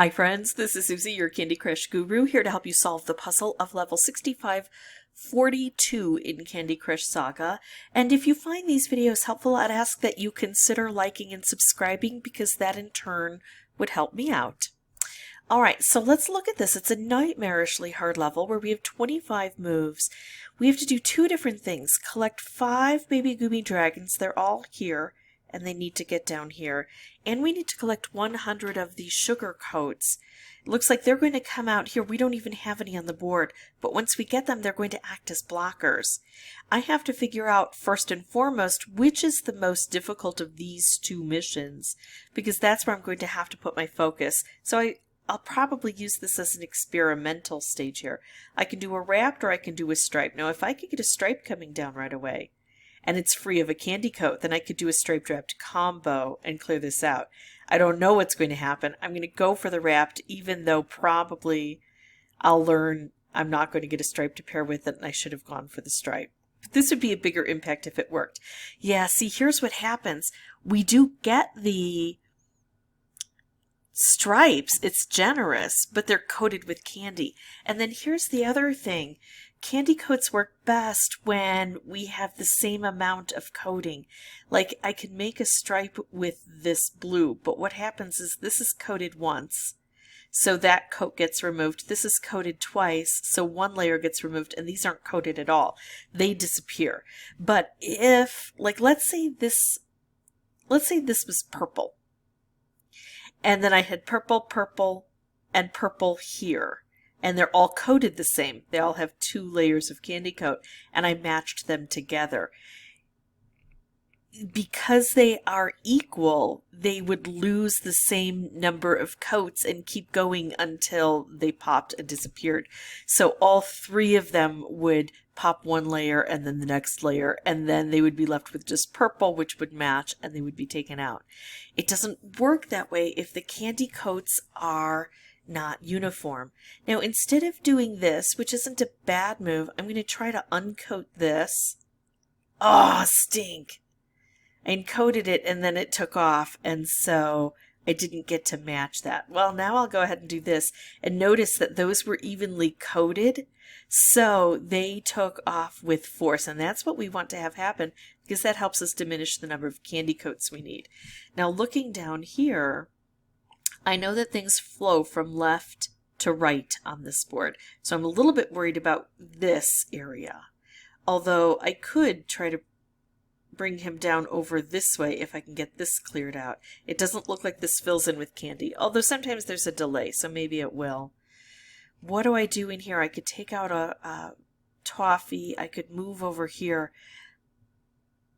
Hi friends, this is Suzy, your Candy Crush guru, here to help you solve the puzzle of level 6542 in Candy Crush Saga. And if you find these videos helpful, I'd ask that you consider liking and subscribing because that in turn would help me out. Alright, so let's look at this. It's a nightmarishly hard level where we have 25 moves. We have to do two different things. Collect 5 baby gooby dragons, they're all here, and they need to get down here. And we need to collect 100 of these sugar coats. It looks like they're going to come out here. We don't even have any on the board, but once we get them, they're going to act as blockers. I have to figure out first and foremost which is the most difficult of these two missions, because that's where I'm going to have to put my focus. So I'll probably use this as an experimental stage here. I can do a wrapped or I can do a stripe. Now if I could get a stripe coming down right away, and it's free of a candy coat, then I could do a striped wrapped combo and clear this out. I don't know what's going to happen. I'm going to go for the wrapped, even though probably I'll learn I'm not going to get a stripe to pair with it, and I should have gone for the stripe. But this would be a bigger impact if it worked. Yeah, see, here's what happens. We do get the stripes. It's generous, but they're coated with candy. And then here's the other thing. Candy coats work best when we have the same amount of coating. Like I can make a stripe with this blue, but what happens is this is coated once, so that coat gets removed. This is coated twice, so one layer gets removed, and these aren't coated at all. They disappear. But if, like, let's say this was purple, and then I had purple, purple, and purple here. And they're all coated the same. They all have 2 layers of candy coat, and I matched them together. Because they are equal, they would lose the same number of coats and keep going until they popped and disappeared. So all 3 of them would pop one layer and then the next layer, and then they would be left with just purple, which would match, and they would be taken out. It doesn't work that way if the candy coats are not uniform. Now instead of doing this, which isn't a bad move, I'm going to try to uncoat this. Oh, stink! I uncoated it and then it took off, and so I didn't get to match that. Well, now I'll go ahead and do this, and notice that those were evenly coated, so they took off with force, and that's what we want to have happen because that helps us diminish the number of candy coats we need. Now looking down here, I know that things flow from left to right on this board, so I'm a little bit worried about this area. Although I could try to bring him down over this way if I can get this cleared out. It doesn't look like this fills in with candy, although sometimes there's a delay, so maybe it will. What do I do in here? I could take out a Toffee. I could move over here.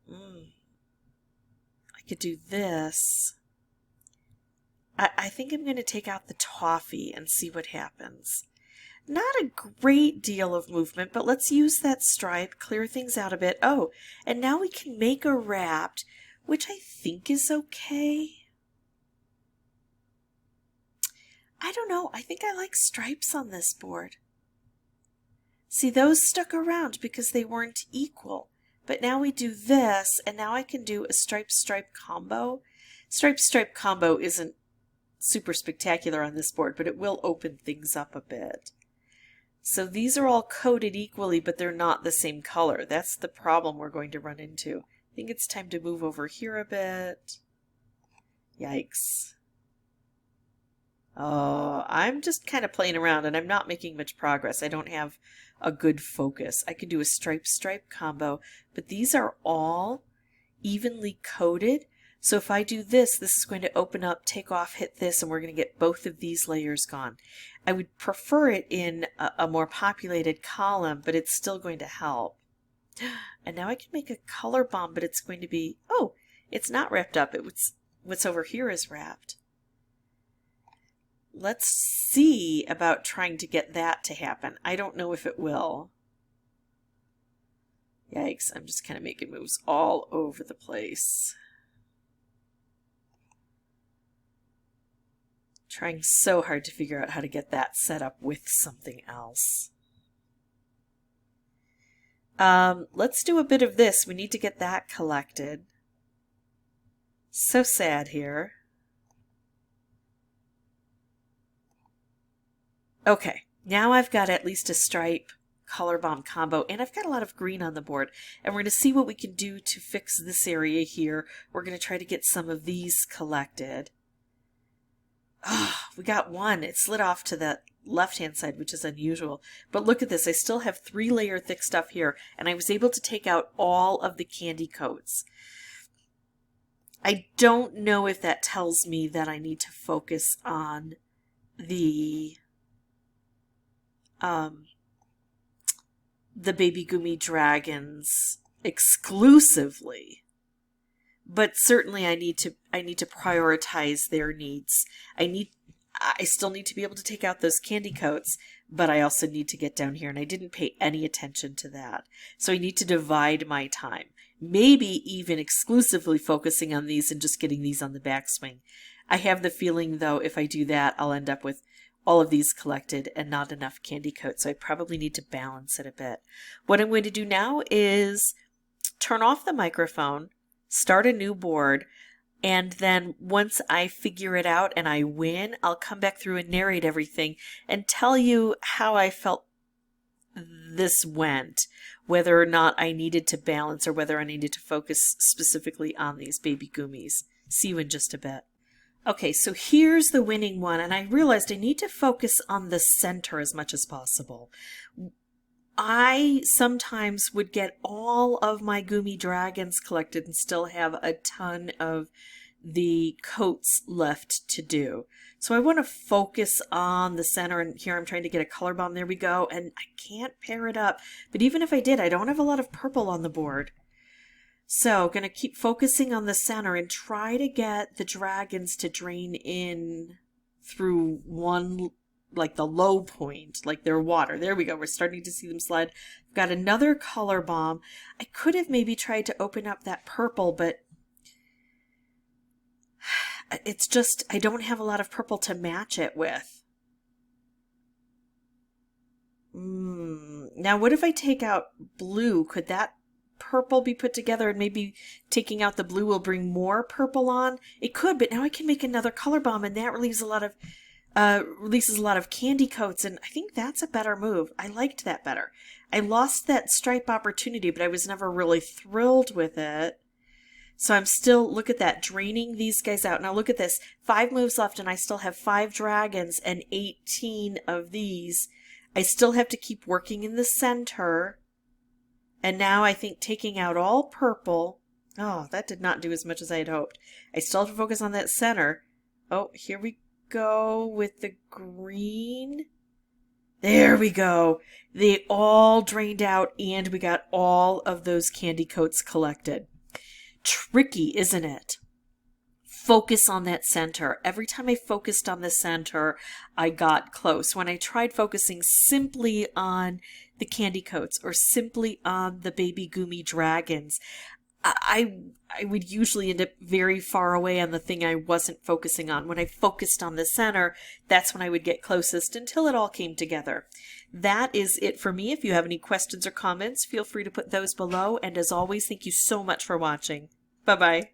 I could do this. I think I'm going to take out the Toffee and see what happens. Not a great deal of movement, but let's use that stripe, clear things out a bit. Oh, and now we can make a wrapped, which I think is okay. I don't know. I think I like stripes on this board. See, those stuck around because they weren't equal. But now we do this, and now I can do a stripe-stripe combo. Stripe-stripe combo isn't super spectacular on this board, but it will open things up a bit. So these are all coated equally, but they're not the same color. That's the problem we're going to run into. I think it's time to move over here a bit. Yikes. Oh, I'm just kind of playing around and I'm not making much progress. I don't have a good focus. I can do a stripe-stripe combo, but these are all evenly coated. So if I do this, this is going to open up, take off, hit this, and we're going to get both of these layers gone. I would prefer it in a more populated column, but it's still going to help. And now I can make a color bomb, but it's going to be, oh, it's not wrapped up. What's over here is wrapped. Let's see about trying to get that to happen. I don't know if it will. Yikes, I'm just kind of making moves all over the place. Trying so hard to figure out how to get that set up with something else. Let's do a bit of this. We need to get that collected. So sad here. Okay, now I've got at least a stripe color bomb combo, and I've got a lot of green on the board, and we're going to see what we can do to fix this area here. We're going to try to get some of these collected. Oh, we got one. It slid off to the left-hand side, which is unusual. But look at this. I still have 3-layer thick stuff here, and I was able to take out all of the candy coats. I don't know if that tells me that I need to focus on the baby gummy dragons exclusively, but certainly I need to prioritize their needs. I still need to be able to take out those candy coats, but I also need to get down here, and I didn't pay any attention to that. So I need to divide my time, maybe even exclusively focusing on these and just getting these on the backswing. I have the feeling, though, if I do that, I'll end up with all of these collected and not enough candy coats, so I probably need to balance it a bit. What I'm going to do now is turn off the microphone, start a new board, and then once I figure it out and I win, I'll come back through and narrate everything and tell you how I felt this went, whether or not I needed to balance or whether I needed to focus specifically on these baby gummies. See you in just a bit. Okay, so here's the winning one, and I realized I need to focus on the center as much as possible. I sometimes would get all of my Gummy Dragons collected and still have a ton of the coats left to do. So I want to focus on the center, and here I'm trying to get a color bomb. There we go, and I can't pair it up. But even if I did, I don't have a lot of purple on the board. So going to keep focusing on the center and try to get the dragons to drain in through one, like the low point, like their water. There we go. We're starting to see them slide. I've got another color bomb. I could have maybe tried to open up that purple, but it's just, I don't have a lot of purple to match it with. Now, what if I take out blue? Could that purple be put together, and maybe taking out the blue will bring more purple on? It could, but now I can make another color bomb, and that releases a lot of candy coats, and I think that's a better move. I liked that better. I lost that stripe opportunity, but I was never really thrilled with it. So I'm still, look at that, draining these guys out. Now look at this, 5 moves left, and I still have 5 dragons and 18 of these. I still have to keep working in the center. And now I think taking out all purple, oh, that did not do as much as I had hoped. I still have to focus on that center. Oh, here we go with the green. There we go. They all drained out, and we got all of those candy coats collected. Tricky, isn't it? Focus on that center. Every time I focused on the center, I got close. When I tried focusing simply on the candy coats or simply on the baby Gummy dragons, I would usually end up very far away on the thing I wasn't focusing on. When I focused on the center, that's when I would get closest until it all came together. That is it for me. If you have any questions or comments, feel free to put those below. And as always, thank you so much for watching. Bye-bye.